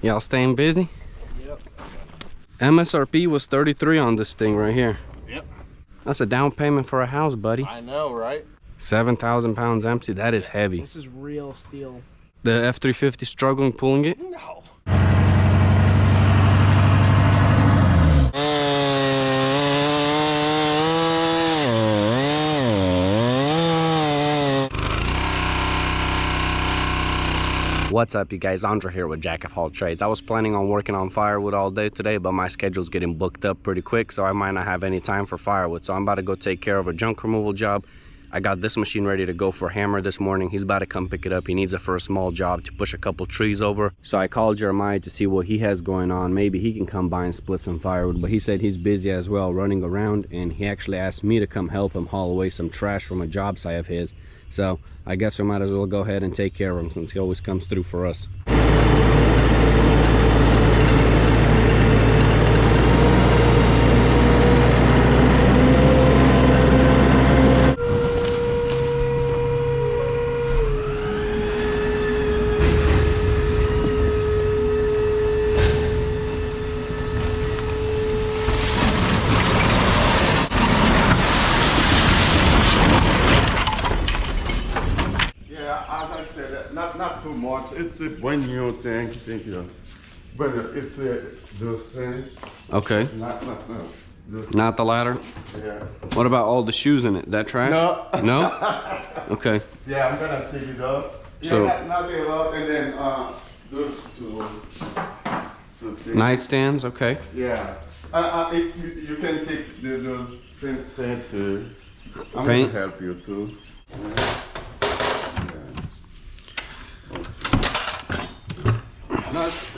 Y'all staying busy? Yep. MSRP was 33 on this thing right here. Yep. That's a down payment for a house, buddy. I know, right? 7,000 pounds empty. That is heavy. This is real steel. The F-350 struggling pulling it? No. What's up, you guys? Andre here with Jack of All Trades. I was planning on working on firewood all day today, but my schedule's getting booked up pretty quick, so I might not have any time for firewood. So I'm about to go take care of a junk removal job. I got this machine ready to go for Hammer this morning. He's about to come pick it up. He needs it for a small job to push a couple trees over. So I called Jeremiah to see what he has going on. Maybe he can come by and split some firewood, but he said he's busy as well running around, and he actually asked me to come help him haul away some trash from a job site of his. So I guess we might as well go ahead and take care of him since he always comes through for us. Not too much. It's a brand new thing. Thank you. But it's just Okay. Just, Not the ladder? Yeah. What about all the shoes in it? That trash? No. No? Okay. Yeah, I'm gonna take it off. Yeah, So nothing a lot, and then those two things. nightstands? Okay. Yeah. If you can take those paint. I'm Paint? gonna help you too.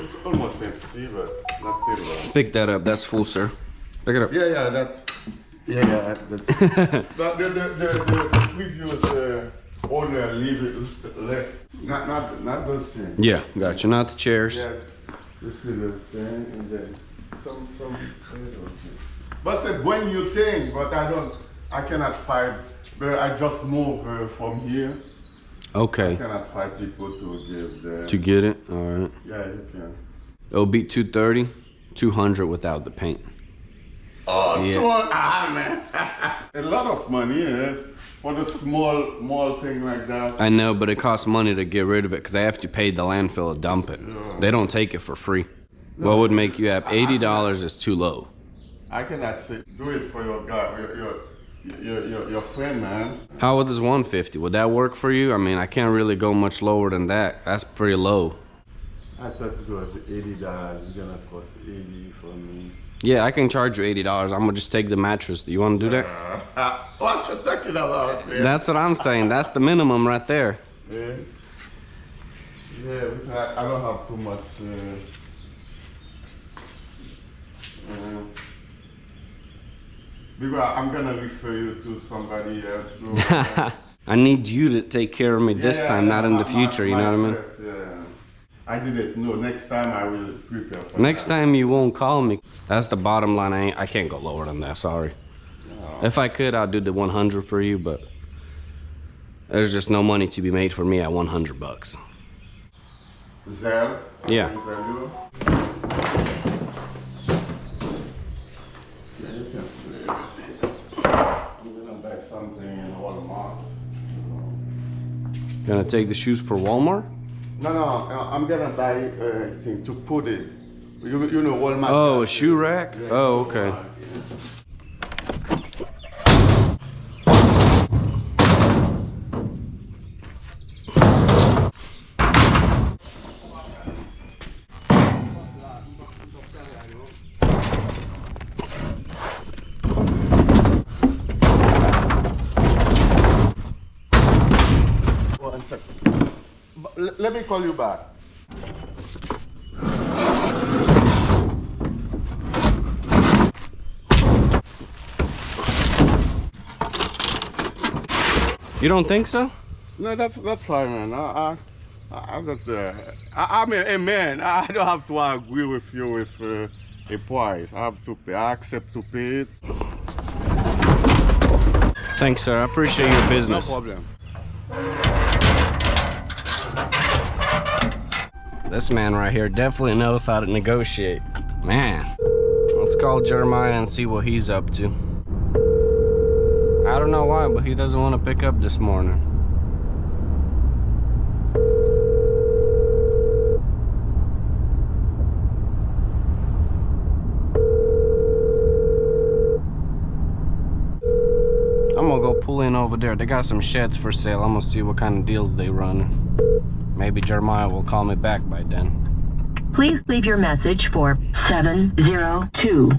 It's almost empty, but not too long. Pick that up. That's full, sir. Pick it up. Yeah, that's. That's. But the previous owner left. Not those things. Yeah, gotcha. Not the chairs. Yeah, this is the thing, and then some. But it's a brand new thing. But I cannot find. But I just moved from here. Okay. I cannot find people to give the. To get it? All right. Yeah, you can. It'll be 230, 200 without the paint. Oh, yeah. Man. A lot of money for the small thing like that. I know, but it costs money to get rid of it because I have to pay the landfill to dump it. They don't take it for free. What would make you happy? $80 is too low. I cannot say do it for your guy, your friend, man. How about this 150? Would that work for you? I mean, I can't really go much lower than that. That's pretty low. I thought it was $80. It's gonna cost $80 for me. Yeah, I can charge you $80. I'm gonna just take the mattress. Do you want to do that? What you talking about, man? That's what I'm saying. That's the minimum right there. Yeah. Yeah, I don't have too much. Because I'm gonna refer you to somebody else. So, I need you to take care of me this time, not in the future. You know what I mean? First, yeah. I didn't know. Next time I will prepare for Next that. time you won't call me. That's the bottom line. I can't go lower than that. Sorry. Oh. If I could, I'll do the 100 for you, but there's just no money to be made for me at 100 bucks. Zell? Yeah. Zell you? Yeah, you can play with it. I'm gonna buy something in Walmart. Gonna take the shoes for Walmart? No, I'm gonna buy a thing to put it. You know Walmart. Oh, a shoe rack? Yeah, Oh, okay. Walmart, yeah. 1 second. Let me call you back. You don't think so? No, that's fine, man. I'm a man. I don't have to agree with you with a price. I have to pay. I accept to pay it. Thanks, sir. I appreciate your business. No problem. This man right here definitely knows how to negotiate. Man, let's call Jeremiah and see what he's up to. I don't know why, but he doesn't want to pick up this morning. I'm gonna go pull in over there. They got some sheds for sale. I'm gonna see what kind of deals they run. Maybe Jeremiah will call me back by then. Please leave your message for 702.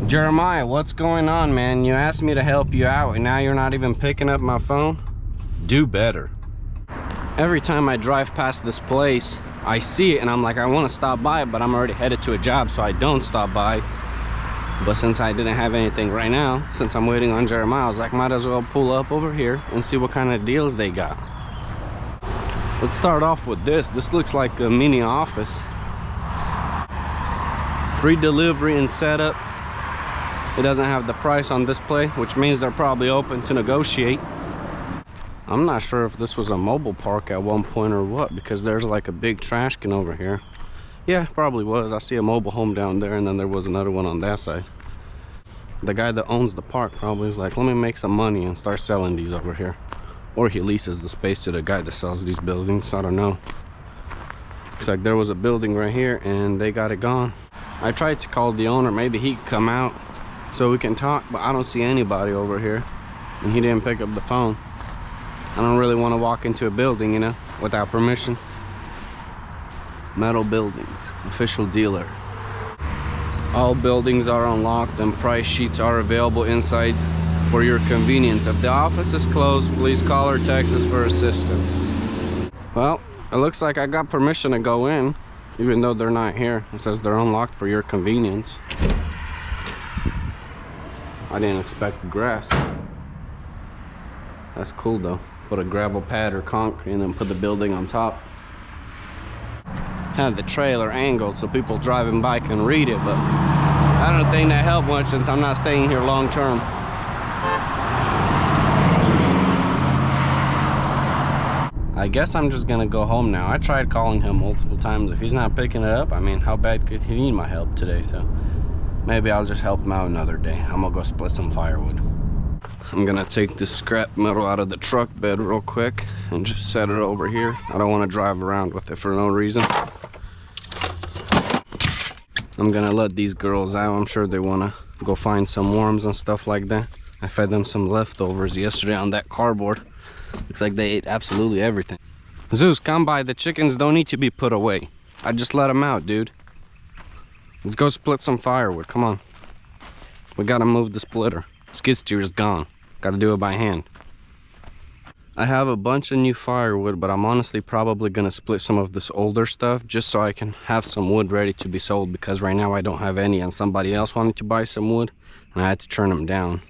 Jeremiah, what's going on, man? You asked me to help you out and now you're not even picking up my phone? Do better. Every time I drive past this place, I see it and I'm like, I want to stop by, but I'm already headed to a job, so I don't stop by. But since I didn't have anything right now, since I'm waiting on Jeremiah, I was like, might as well pull up over here and see what kind of deals they got. Let's start off with this. This looks like a mini office. Free delivery and setup. It doesn't have the price on display, which means they're probably open to negotiate. I'm not sure if this was a mobile park at one point or what, because there's like a big trash can over here. Yeah, probably was. I see a mobile home down there, and then there was another one on that side. The guy that owns the park probably is like, let me make some money and start selling these over here. Or he leases the space to the guy that sells these buildings. I don't know. Looks like there was a building right here and they got it gone. I tried to call the owner. Maybe he could come out so we can talk, but I don't see anybody over here. And he didn't pick up the phone. I don't really want to walk into a building, you know, without permission. Metal buildings, official dealer. All buildings are unlocked and price sheets are available inside for your convenience. If the office is closed, please call or text us for assistance. Well, it looks like I got permission to go in, even though they're not here. It says they're unlocked for your convenience. I didn't expect grass. That's cool though. Put a gravel pad or concrete and then put the building on top. Had the trailer angled so people driving by can read it, but I don't think that helped much since I'm not staying here long term. I guess I'm just gonna go home now. I tried calling him multiple times. If he's not picking it up, I mean, how bad could he need my help today? So maybe I'll just help him out another day. I'm gonna go split some firewood. I'm gonna take this scrap metal out of the truck bed real quick and just set it over here. I don't want to drive around with it for no reason. I'm gonna let these girls out. I'm sure they wanna go find some worms and stuff like that. I fed them some leftovers yesterday on that cardboard. Looks like they ate absolutely everything. Zeus, come by. The chickens don't need to be put away. I just let them out, dude. Let's go split some firewood. Come on. We gotta move the splitter. Skid steer is gone. Gotta do it by hand. I have a bunch of new firewood, but I'm honestly probably gonna split some of this older stuff just so I can have some wood ready to be sold, because right now I don't have any and somebody else wanted to buy some wood and I had to turn them down.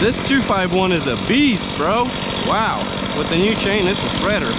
This 251 is a beast, bro. Wow. With the new chain, it's a shredder.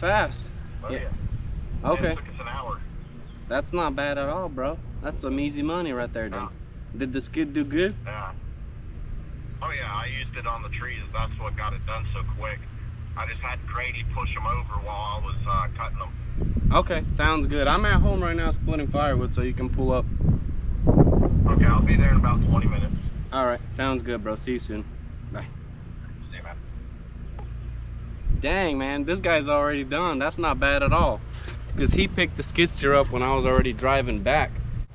fast. Oh, yeah. Okay. It took us an hour. That's not bad at all, bro. That's some easy money right there, then. Did the skid do good? Yeah. Oh yeah, I used it on the trees. That's what got it done so quick. I just had Grady push them over while I was cutting them. Okay, sounds good. I'm at home right now splitting firewood, so you can pull up. Okay, I'll be there in about 20 minutes. All right, sounds good, bro. See you soon. Bye. See you, man. Dang, man, this guy's already done. That's not bad at all. Because he picked the skid steer up when I was already driving back.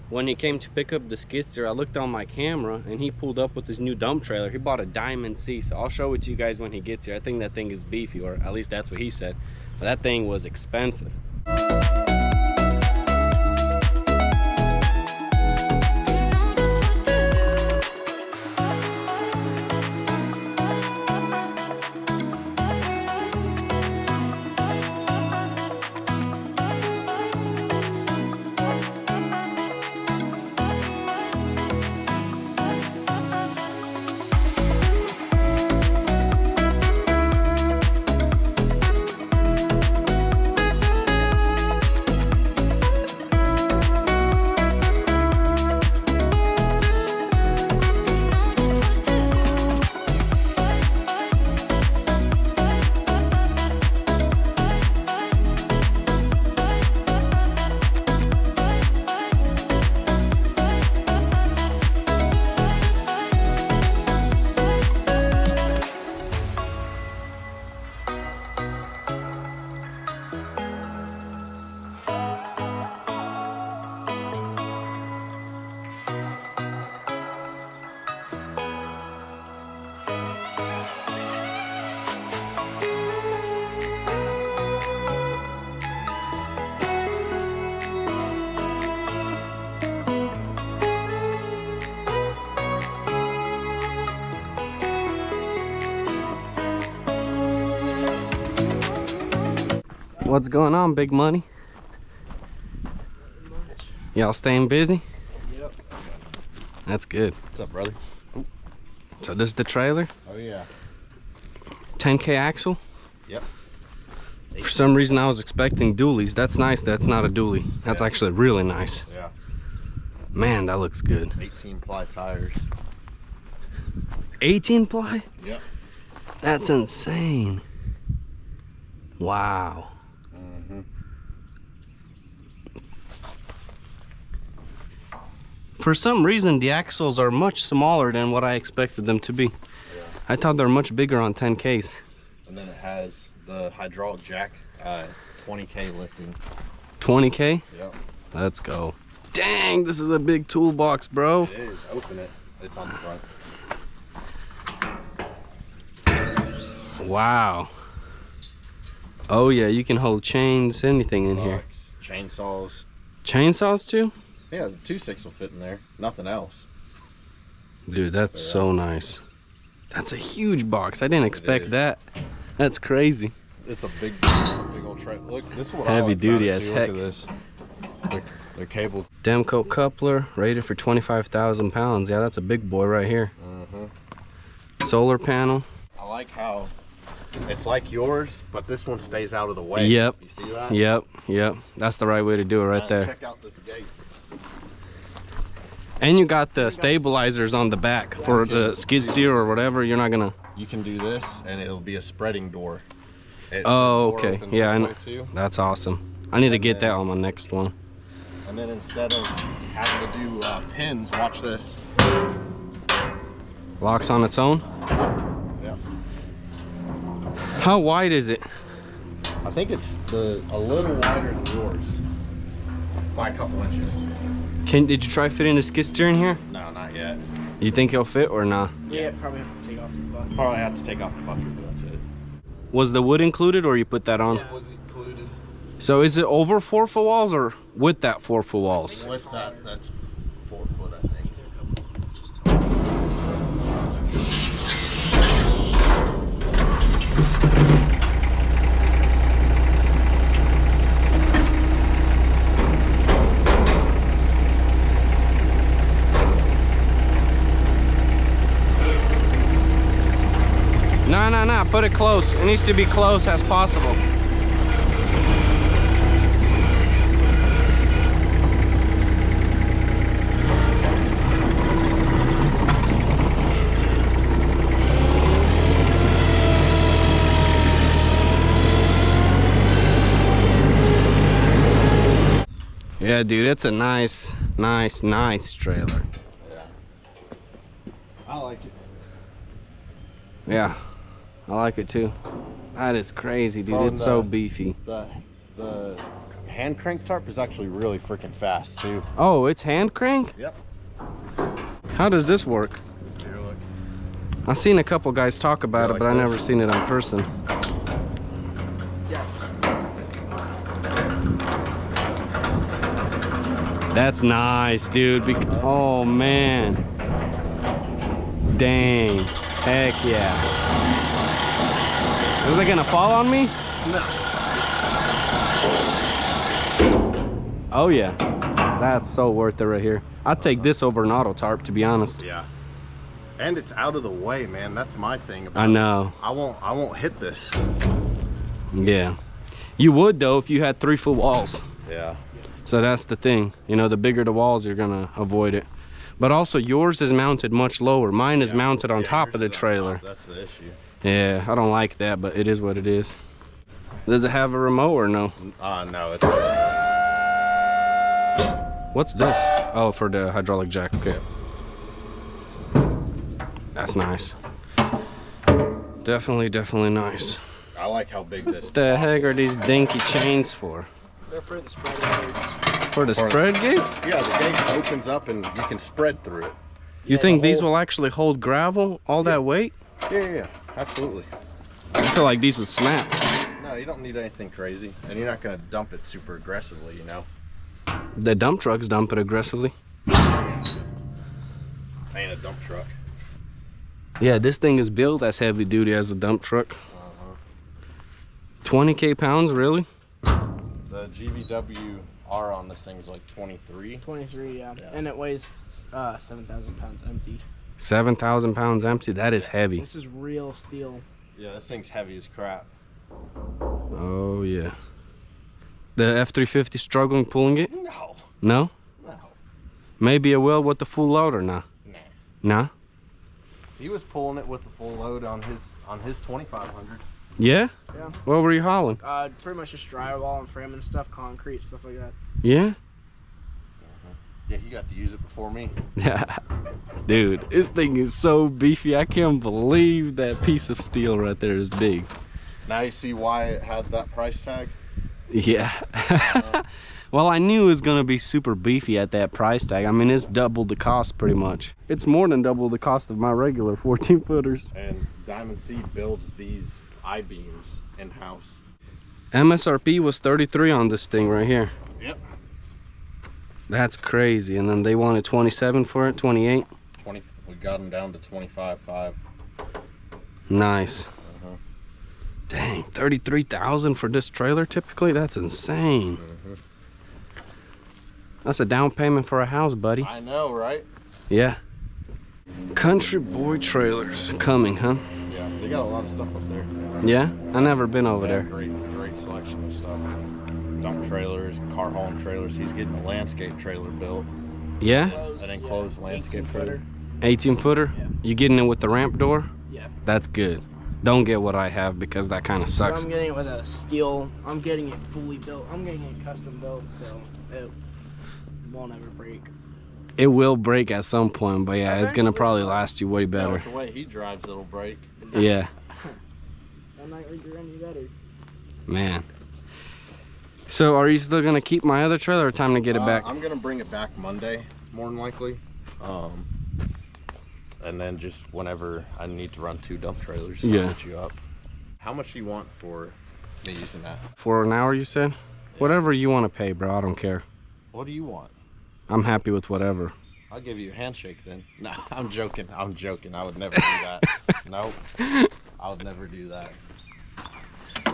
When he came to pick up the skid steer, I looked on my camera and he pulled up with his new dump trailer. He bought a Diamond C, so I'll show it to you guys when he gets here. I think that thing is beefy, or at least that's what he said. But that thing was expensive. What's going on, big money? Y'all staying busy? Yep. That's good. What's up, brother? So this is the trailer? Oh yeah. 10K axle? Yep. For some reason I was expecting dualies. That's nice. That's not a dually. That's actually really nice. Yeah. Man, that looks good. 18 ply tires. 18 ply? Yep. That's insane. Wow. For some reason, the axles are much smaller than what I expected them to be. Yeah. I thought they were much bigger on 10Ks. And then it has the hydraulic jack, 20K lifting. 20K? Yep. Let's go. Dang, this is a big toolbox, bro. It is. Open it. It's on the front. Wow. Oh yeah, you can hold chains, anything in here. Chainsaws. Chainsaws too? Yeah, the 2.6 will fit in there. Nothing else. Dude, that's so nice. That's a huge box. I didn't expect that. That's crazy. It's a big old tray. Look, this is what Heavy I like duty about it, as too. heck. Look at this. Their cables. Demco coupler, rated for 25,000 pounds. Yeah, that's a big boy right here. Solar panel. I like how it's like yours, but this one stays out of the way. Yep. You see that? Yep. That's the right way to do it right there. Check out this gate. And you got the stabilizers on the back for the skid steer or whatever. You're not gonna. You can do this, and it'll be a spreading door. Oh, the door okay. opens Yeah, I this know. way too. That's awesome. I need to get that on my next one. And then instead of having to do pins, watch this. Locks on its own. Yeah. How wide is it? I think it's a little wider than yours by a couple inches. Did you try fitting the skid steer in here? No, not yet. You think it'll fit or not? Yeah, probably have to take off the bucket. Probably have to take off the bucket, but that's it. Was the wood included or you put that on? It was included. So is it over 4-foot walls or with that 4-foot walls? With that, that's 4 foot, I think. No, put it close. It needs to be close as possible. Yeah, dude, it's a nice trailer. Yeah. I like it. Yeah, I like it too. That is crazy, dude. Oh, It's so beefy. The hand crank tarp is actually really freaking fast too. Oh, it's hand crank? Yep. How does this work? Here, look. I've seen a couple guys talk about it, Like but I never this? seen it in person. That's nice, dude. Oh man. Dang. Heck yeah. Is it gonna fall on me? No. Oh yeah. That's so worth it right here. I'd take this over an auto tarp, to be honest. Yeah. And it's out of the way, man. That's my thing about I know. I won't hit this. Yeah. You would though if you had 3-foot walls. Yeah. So that's the thing. You know, the bigger the walls, you're gonna avoid it. But also yours is mounted much lower. Mine is mounted on top of the trailer. That's the issue. Yeah, I don't like that, but it is what it is. Does it have a remote or no? No, it's What's this? Oh, for the hydraulic jack. Okay. That's nice. Definitely nice. I like how big this What the heck are these dinky chains for? They're for the spread gauge. For the spread gate? Yeah, the gate opens up and you can spread through it. You think these will actually hold gravel all that weight? Yeah, absolutely. I feel like these would snap. No, you don't need anything crazy, and you're not gonna dump it super aggressively, you know. The dump trucks dump it aggressively. Ain't a dump truck. Yeah, this thing is built as heavy duty as a dump truck. 20K pounds, really? The ZbWR on this thing's like 23. 23, yeah. And it weighs 7,000 pounds empty. 7,000 pounds empty. That is heavy. This is real steel. Yeah, this thing's heavy as crap. Oh yeah. The F-350 struggling pulling it? No. No? No. Maybe it will with the full load or not? Nah. Nah? He was pulling it with the full load on his 2500. Yeah? Yeah. What were you hauling? Pretty much just drywall and frame and stuff, concrete, stuff like that. Yeah? Yeah, he got to use it before me. Dude, this thing is so beefy. I can't believe that piece of steel right there is big. Now you see why it had that price tag? Yeah. Well, I knew it was gonna be super beefy at that price tag. I mean, it's double the cost pretty much. It's more than double the cost of my regular 14 footers. And Diamond C builds these I-beams in-house. MSRP was 33 on this thing right here. Yep. That's crazy. And then they wanted 27 for it, 28. 20. We got them down to 25.5. Nice. Dang, 33,000 for this trailer typically? That's insane. That's a down payment for a house, buddy. I know, right? Yeah. Country Boy Trailers coming, huh? Yeah, they got a lot of stuff up there. Yeah? I never been over They there. have great selection of stuff. Dump trailers, car hauling trailers. He's getting a landscape trailer built. Yeah? An enclosed landscape 18 trailer. 18 footer? Yeah. You getting it with the ramp door? Yeah. That's good. Don't get what I have because that kind of sucks. I'm getting it with a steel. I'm getting it fully built. I'm getting it custom built, so it won't ever break. It will break at some point, but yeah, it's gonna probably last you way Yeah, better. with the way he drives, it'll break. Yeah, I might regret any better. man. So are you still gonna keep my other trailer or time to get it back? I'm gonna bring it back Monday, more than likely. And then just whenever I need to run 2 dump trailers, I'll hit you up. How much do you want for me using that? For an hour, you said? Whatever you want to pay, bro. I don't care. What do you want? I'm happy with whatever. I'll give you a handshake then. No, I'm joking. I'm joking. I would never do that. Nope. I would never do that. I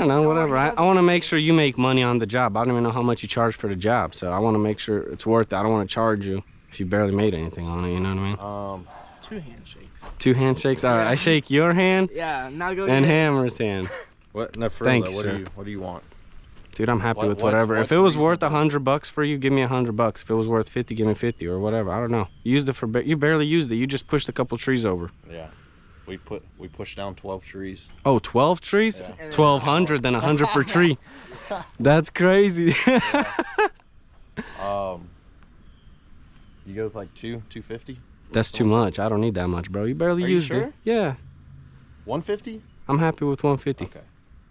don't know, whatever. I want to make sure you make money on the job. I don't even know how much you charge for the job, so I want to make sure it's worth it. I don't want to charge you if you barely made anything on it, you know what I mean? 2 handshakes. 2 handshakes? All right, I shake your hand Yeah, now go and get Hammer's hand. What? No, for Thank real, you, though, sir. what do you want? Dude, I'm happy with What's whatever. If it was worth reasonable? $100 for you, give me $100. If it was worth 50, give me 50 or whatever. I don't know. You used it for you barely used it. You just pushed a couple trees over. Yeah. We pushed down 12 trees. Oh, 12 trees? Yeah. 1,200, then 100 per tree. That's crazy. You go with like 250? That's too much. I don't need that much, bro. You barely Are you used sure? it. Yeah. 150? I'm happy with 150. Okay.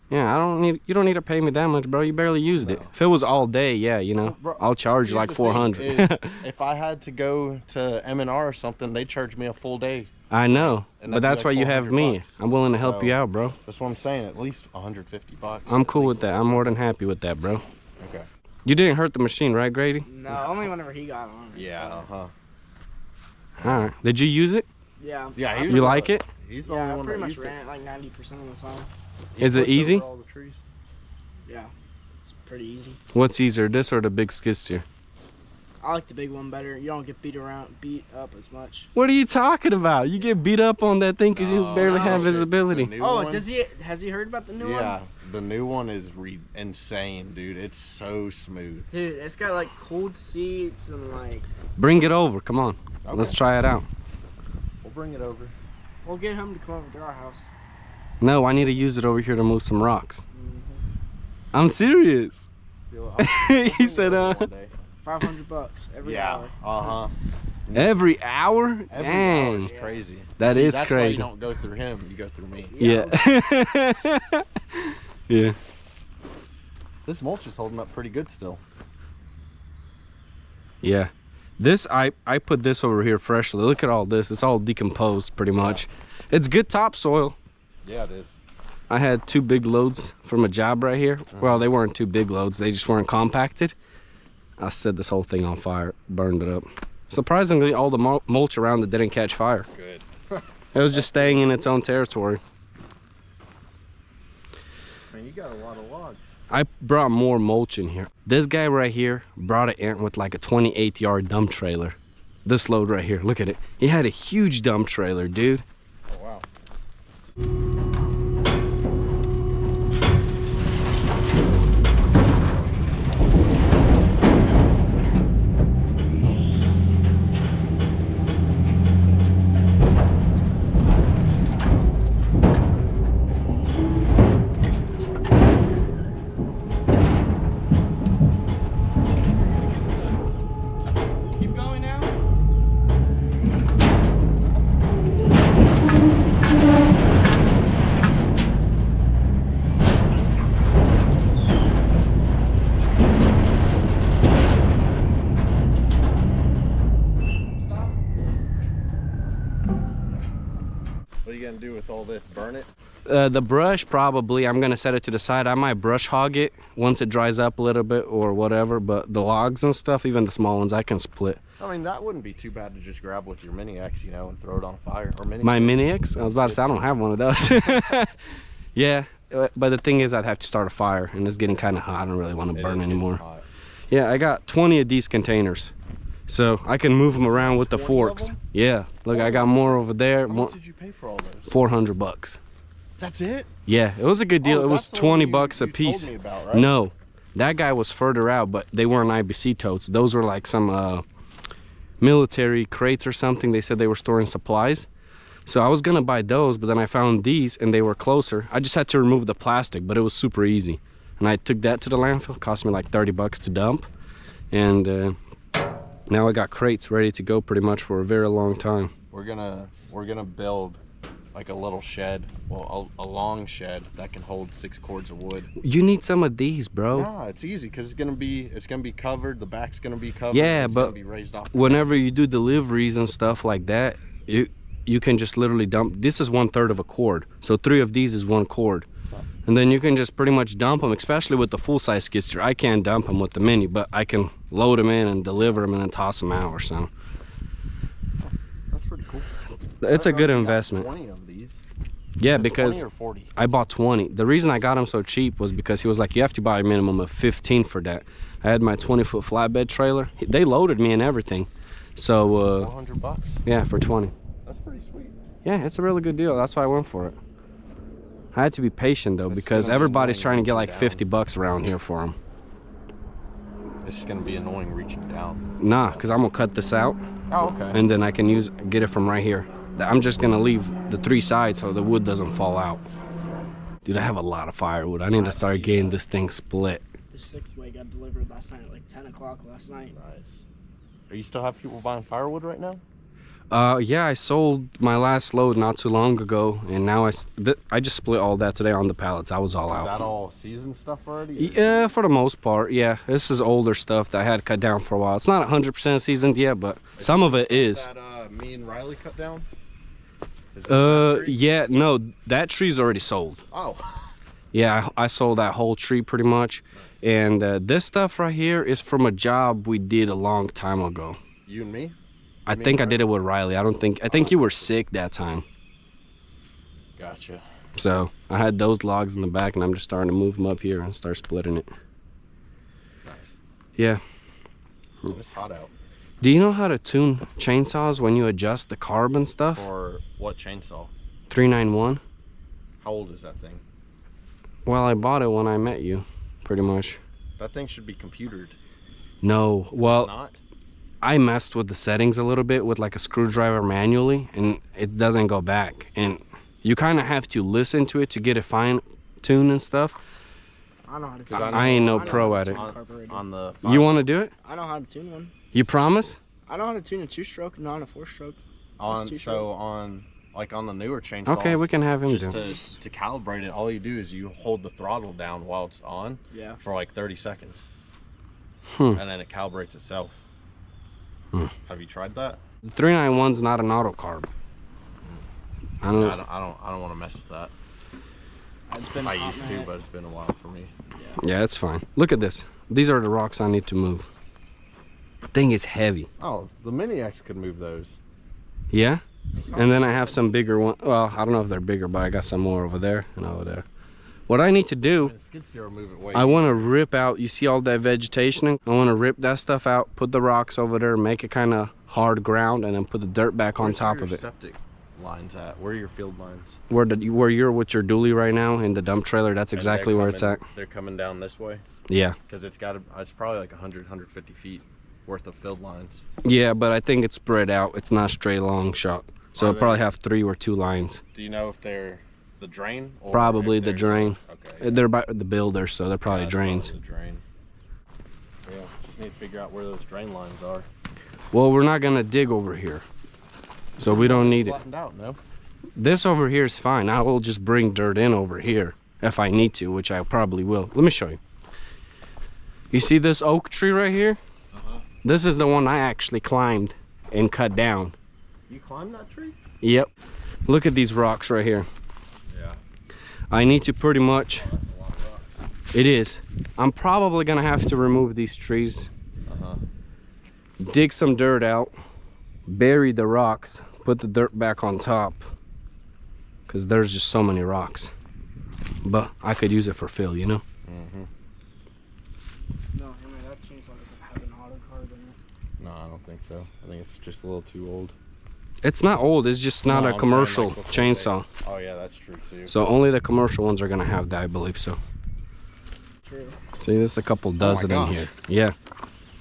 Yeah, you don't need to pay me that much, bro. You barely used it. If it was all day, yeah, you know, Well, bro, I'll charge you here's like the thing 400. is, if I had to go to M&R or something, they charge me a full day. I know, And but that'd be that's like why you have 400 me. bucks. I'm willing to help you So- out, bro. That's what I'm saying. At least 150 bucks. I'm at cool with least. that. I'm more than happy with that, bro. Okay. You didn't hurt the machine, right, Grady? No, only whenever he got on it. Yeah. All right. Did you use it? Yeah. Yeah. You like it? He's the Yeah, only I one pretty that much used it. ran it like 90% of the time. He Is it flipped easy? over all the trees. Yeah, it's pretty easy. What's easier, this or the big skid steer? I like the big one better. You don't get beat up as much. What are you talking about? You get beat up on that thing because you No, barely no, have the visibility. new Oh, one- has he heard about the new one? Yeah, the new one is insane, dude. It's so smooth. Dude, it's got like cooled seats and like. Bring it over. Come on. Let's Okay. try it out. We'll bring it over. We'll get him to come over to our house. No, I need to use it over here to move some rocks. I'm serious. He said, $500 every Yeah. hour. Uh-huh. Every hour? Every hour Dang. is crazy. That See, is that's crazy. Why you don't go through him. You go through me. Yeah. Yeah. This mulch is holding up pretty good still. Yeah. This, I put this over here freshly. Look at all this. It's all decomposed pretty much. It's good topsoil. Yeah, it is. I had 2 big loads from a job right here. Well, they weren't 2 big loads. They just weren't compacted. I set this whole thing on fire, burned it up. Surprisingly, all the mulch around it didn't catch fire. Good. It was just staying in its own territory. Man, you got a lot of logs. I brought more mulch in here. This guy right here brought it in with like a 28-yard dump trailer. This load right here, look at it. He had a huge dump trailer, dude. Oh, wow. Keep going now. What are you gonna do with all this? Burn it? The brush, probably, I'm gonna set it to the side. I might brush hog it once it dries up a little bit or whatever, but the logs and stuff, even the small ones, I can split. I mean, that wouldn't be too bad to just grab with your mini X, you know, and throw it on fire. Or mini. My mini X? I was about to say, I don't have one of those. Yeah, but the thing is, I'd have to start a fire, and it's getting kind of hot. I don't really want to It burn is getting anymore. hot. Yeah, I got 20 of these containers, so I can move them around with the 20 of forks. them? Yeah, look, I got more over there. How More, much did you pay for all those? $400. That's it? Yeah, it was a good deal. Oh, It was that's the one 20 you- bucks a you piece. told me about, right? No, that guy was further out, but they weren't IBC totes. Those were like some military crates or something. They said they were storing supplies. So I was gonna buy those, but then I found these and they were closer. I just had to remove the plastic, but it was super easy. And I took that to the landfill. Cost me like 30 bucks to dump. And now I got crates ready to go pretty much for a very long time. We're gonna build like a little shed, well, a long shed that can hold 6 cords of wood. You need some of these, bro. Nah, it's easy because it's gonna be covered. The back's gonna be covered. Yeah, it's but gonna be raised off. whenever you do deliveries and stuff like that, you can just literally dump. This is 1/3 of a cord, so 3 of these is 1 cord, and then you can just pretty much dump them. Especially with the full-size skid steer, I can't dump them with the mini, but I can load them in and deliver them and then toss them out or something. That's pretty cool. It's a good I got investment. 20 of these. Yeah, Is it because 20 or 40. I bought 20. The reason I got them so cheap was because he was like, you have to buy a minimum of 15 for that. I had my 20-foot flatbed trailer. They loaded me and everything. So, 400 bucks. yeah, for 20. That's pretty sweet. Yeah, it's a really good deal. That's why I went for it. I had to be patient though, It's because gonna be everybody's annoying trying to get like reaching 50 bucks around here for them. It's just gonna be annoying reaching down. Nah, because I'm gonna cut this out Oh, okay. and then I can get it from right here. I'm just gonna leave the 3 sides so the wood doesn't fall out. Dude, I have a lot of firewood. I need to start getting this thing split. The 6-way got delivered last night at like 10 o'clock last night. Nice. Are you still have people buying firewood right now? Yeah, I sold my last load not too long ago, and now I just split all that today on the pallets. I was all out. Is that all seasoned stuff already? Yeah, for the most part, yeah. This is older stuff that I had cut down for a while. It's not 100% seasoned yet, but some of it is. That me and Riley cut down? Yeah, no, that tree's already sold. Oh. Yeah, I sold that whole tree pretty much. Nice. And this stuff right here is from a job we did a long time ago. You and me? I think I did it with Riley. I think you were sick that time. Gotcha. So I had those logs in the back, and I'm just starting to move them up here and start splitting it. Nice. Yeah. It's hot out. Do you know how to tune chainsaws when you adjust the carb and stuff? Or what chainsaw? 391. How old is that thing? Well, I bought it when I met you, pretty much. That thing should be computered. No, well, It's not? I messed with the settings a little bit with like a screwdriver manually, and it doesn't go back. And you kind of have to listen to it to get it fine tuned and stuff. I know how to Cause tune I ain't no I know pro how at to it. tune a carburetor. On the You want to do it? I know how to tune one. You promise? I know how to tune a 2-stroke, not a 4-stroke. on the newer chainsaws. Okay, we can have him do it. Just to calibrate it, all you do is you hold the throttle down while it's on. Yeah. For like 30 seconds. Hmm. And then it calibrates itself. Have you tried that? The 391's not an auto carb. I don't. I don't want to mess with that. It's been I hot used to, minute. but it's been a while for me. Yeah, it's fine. Look at this. These are the rocks I need to move. The thing is heavy. Oh, the Mini X could move those. Yeah? And then I have some bigger ones. Well, I don't know if they're bigger, but I got some more over there and over there. What I need to do, Skid steer will move it way. I want to rip out, you see all that vegetation? I want to rip that stuff out, put the rocks over there, make it kind of hard ground, and then put the dirt back on top of it. Septic lines at? Where are your field lines? Where you're with your dually right now in the dump trailer, that's exactly where it's at. They're coming down this way? Yeah. Because it's probably like 150 feet worth of field lines. Yeah, but I think it's spread out. It's not straight long shot. So it'll probably have 3 or 2 lines. Do you know if they're the drain? Or Probably the drain. Okay. They're by the builder, so they're probably drains. Probably the drain. Yeah, just need to figure out where those drain lines are. Well, we're not gonna dig over here, so we don't need it. Flattened out, no? This over here is fine. I will just bring dirt in over here if I need to, which I probably will. Let me show you. You see this oak tree right here? This is the one I actually climbed and cut down. You climbed that tree? Yep. Look at these rocks right here. Yeah. I need to pretty much... That's a lot of rocks. It is. I'm probably gonna have to remove these trees. Dig some dirt out, bury the rocks, put the dirt back on top, because there's just so many rocks. But I could use it for fill, you know? No, I mean, that chainsaw doesn't have an auto carb in it. No, I don't think so. I think it's just a little too old. It's not old, it's just not No, a I'm saying, commercial like, before chainsaw. Oh yeah, that's true too. So only the commercial ones are gonna have that, I believe so. True. See, there's a couple dozen in gosh. here. Yeah,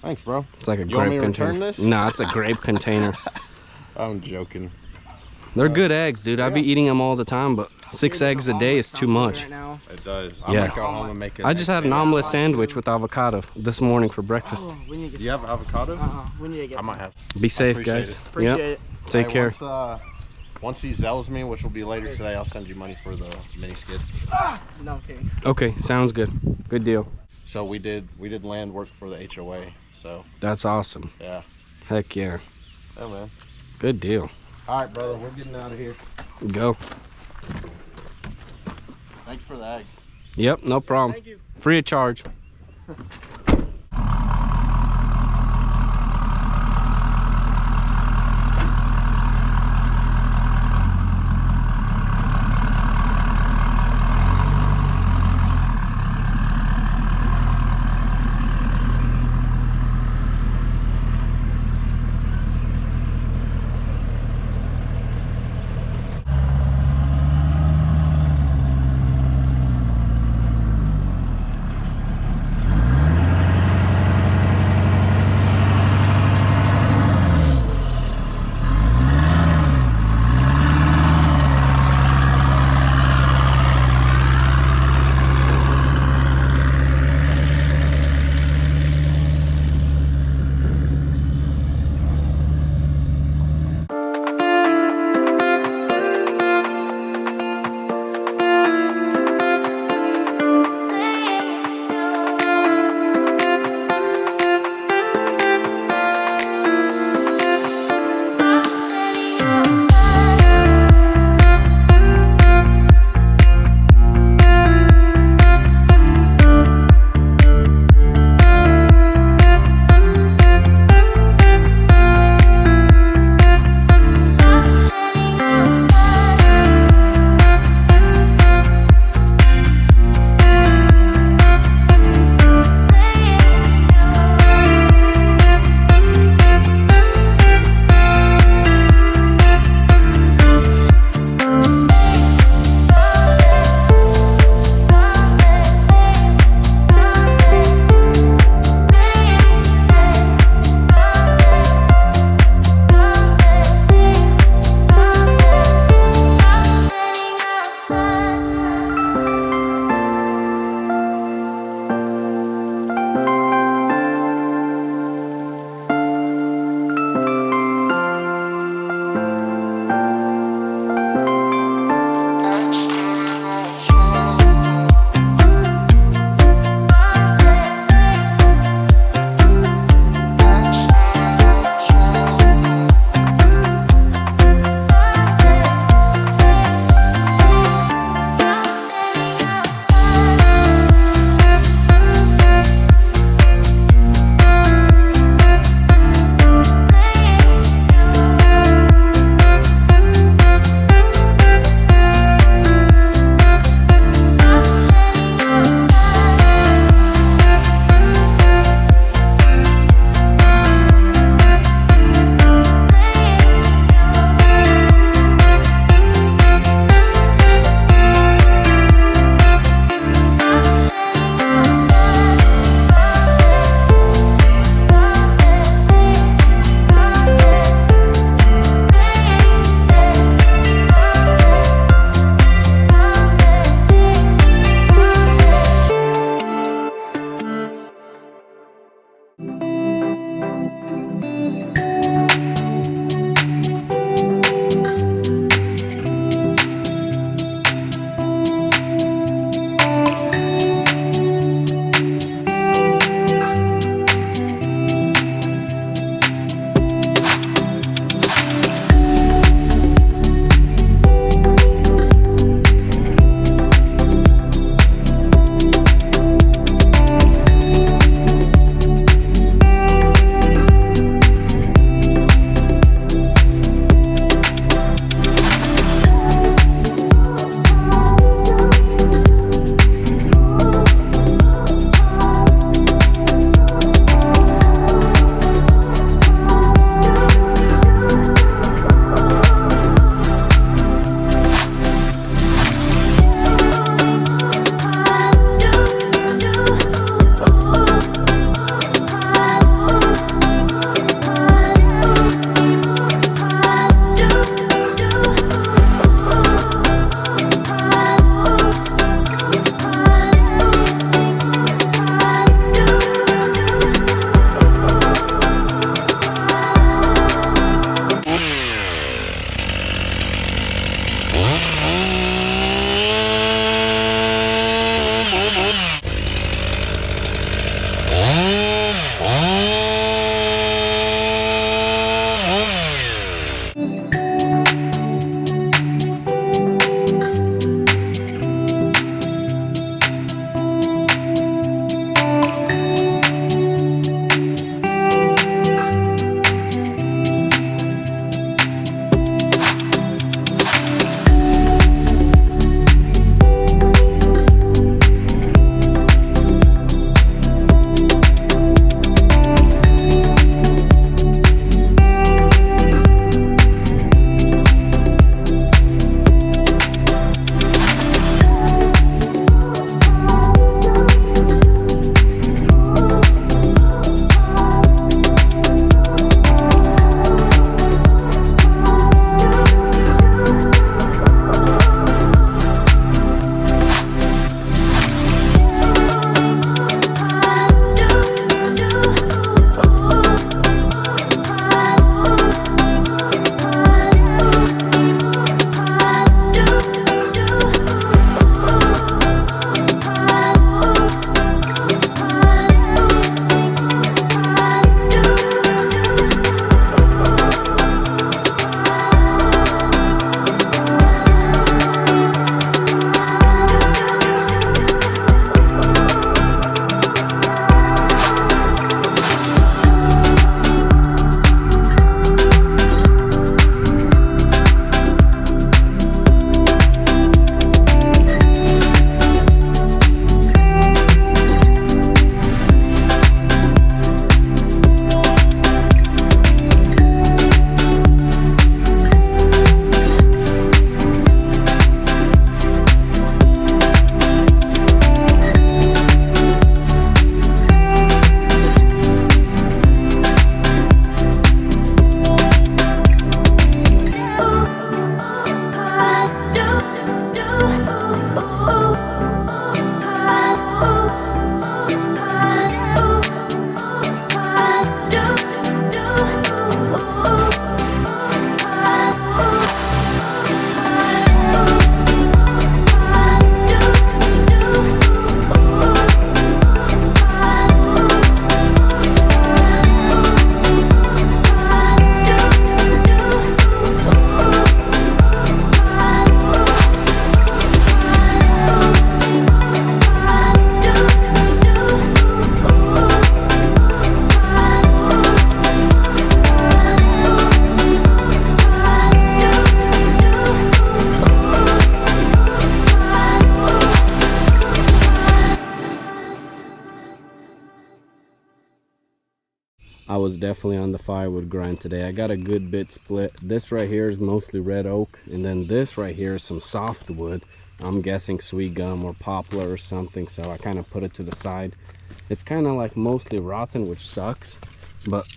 Thanks, bro. it's like a You want grape me to container. return this? No, it's a grape container. I'm joking. They're good eggs, dude. I be Yeah. eating them all the time, but 6 eggs a day is too much. Right now. It does. Yeah. I might go home and make it. I just had an omelet sandwich with avocado this morning for breakfast. Oh, we need to get Do you have avocado? we need to get I might have. Be safe, appreciate guys. it. Appreciate Yep. it. Take Hey, care. Once he zells me, which will be later today, I'll send you money for the mini skid. No, okay. Okay, sounds good. Good deal. So we did land work for the HOA. So That's awesome. yeah. Heck yeah. Yeah, man. Good deal. All right, brother. We're getting out of here. Go. Thanks for the eggs. Yep, no problem. Thank you. Free of charge. was definitely on the firewood grind today. I got a good bit split. This right here is mostly red oak, and then this right here is some softwood. I'm guessing sweet gum or poplar or something, so I kind of put it to the side. It's kind of like mostly rotten, which sucks, but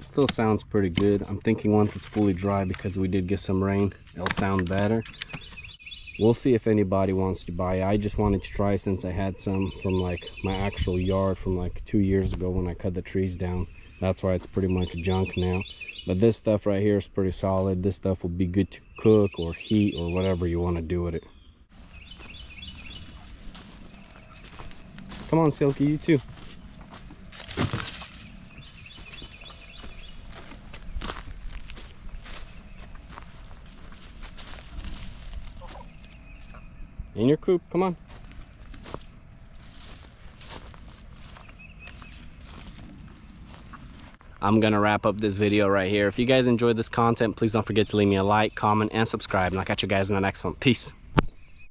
still sounds pretty good. I'm thinking once it's fully dry, because we did get some rain, it'll sound better. We'll see if anybody wants to buy it. I just wanted to try since I had some from like my actual yard from like 2 years ago when I cut the trees down. That's why it's pretty much junk now. But this stuff right here is pretty solid. This stuff will be good to cook or heat or whatever you want to do with it. Come on, Silky, you too. In your coop, come on. I'm gonna wrap up this video right here. If you guys enjoyed this content, please don't forget to leave me a like, comment, and subscribe. And I'll catch you guys in the next one. Peace.